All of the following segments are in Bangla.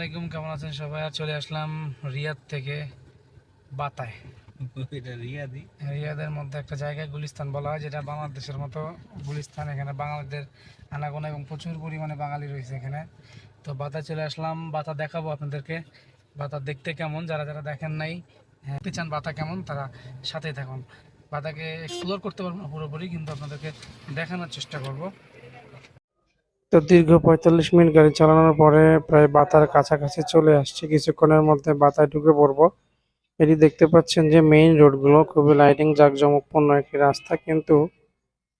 আলাইকুম, কেমন আছেন সবাই? আর চলে আসলাম রিয়াদ থেকে বাতায়। রিয়াদের মধ্যে একটা জায়গা গুলিস্তান বলা হয়, যেটা বাংলাদেশের মতো গুলিস্তান। এখানে বাঙালিদের আনাগোনা এবং প্রচুর পরিমাণে বাঙালি রয়েছে এখানে। তো বাতায় চলে আসলাম, বাতা দেখাবো আপনাদেরকে। বাতা দেখতে কেমন, যারা যারা দেখেন নাই, দেখতে চান বাতা কেমন, তারা সাথেই থাকুন। বাতাকে এক্সপ্লোর করতে পারবো না পুরোপুরি, কিন্তু আপনাদেরকে দেখানোর চেষ্টা করব। তো দীর্ঘ 45 মিনিট গাড়ি চালানোর পরে প্রায় বাতার কাছাকাছি চলে আসছে। কিছুক্ষণের মধ্যে বাতায় ঢুকে পড়বো। এটি দেখতে পাচ্ছেন যে মেইন রোডগুলো খুবই লাইটিং জাঁকজমকপূর্ণ একটি রাস্তা, কিন্তু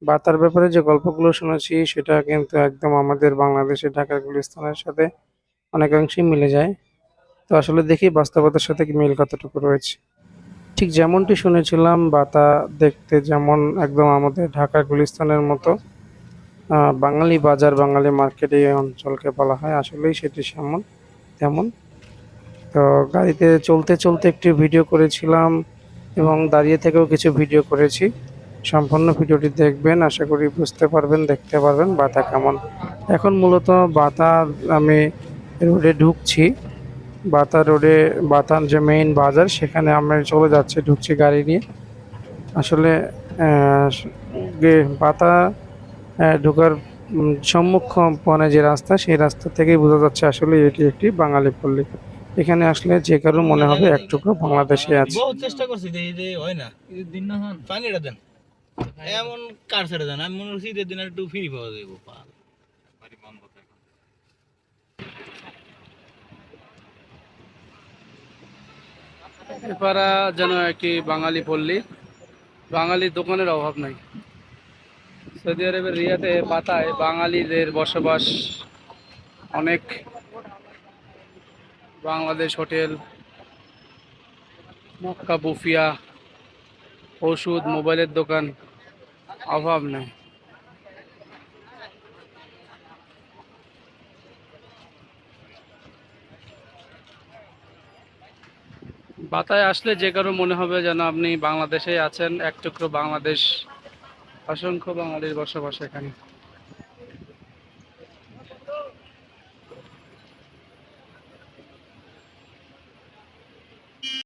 বাতার ব্যাপারে যে গল্পগুলো শুনেছি সেটা কিন্তু একদম আমাদের বাংলাদেশের ঢাকার গুলিস্তানের সাথে অনেকাংশেই মিলে যায়। তো আসলে দেখি বাস্তবতার সাথে কি মিল কতটুকু রয়েছে। ঠিক যেমনটি শুনেছিলাম, বাতা দেখতে যেমন একদম আমাদের ঢাকার গুলিস্তানের মতো। বাঙালি বাজার, বাঙালি মার্কেট এই অঞ্চলকে বলা হয়, আসলেই সেটি তেমন। তো গাড়িতে চলতে চলতে একটি ভিডিও করেছিলাম এবং দাঁড়িয়ে থেকেও কিছু ভিডিও করেছি। সম্পূর্ণ ভিডিওটি দেখবেন, আশা করি বুঝতে পারবেন, দেখতে পারবেন বাতা কেমন। এখন মূলত বাতা আমি রোডে ঢুকছি। বাতা রোডে, বাতার যে মেইন বাজার, সেখানে আমরা চলে যাচ্ছি, ঢুকছি গাড়ি নিয়ে। আসলে আহ, বাতা ঢোকার সম্মুখ মানে যে রাস্তা, সেই রাস্তা থেকেই বোঝা যাচ্ছে আসলে এটি একটি বাঙালি পল্লী। এখানে আসলে যে কারো মনে হবে এক টুকরো বাংলাদেশে আছে। বহুত চেষ্টা করছি যে হয় না। দিন না হন পানিটা দেন, এমন কার ছেড়ে দেন। আমি মনে করছি ঈদের দিন একটু ফ্রি পাওয়া যাবো। এপাড়া যেন একটি বাঙালি পল্লী, বাঙালি দোকানের অভাব নাই। সৌদি আরবের রিয়াদে বাতায় বাঙালিদের বসবাস অনেক। বাংলাদেশ হোটেল, মক্কা বুফিয়া, ওষুধ, মোবাইলের দোকান, অভাব নেই। বাতায় আসলে যে কারো মনে হবে যেন আপনি বাংলাদেশে আছেন, এক টুকরো বাংলাদেশ। অসংখ্য বাঙালির বসবাস এখানে।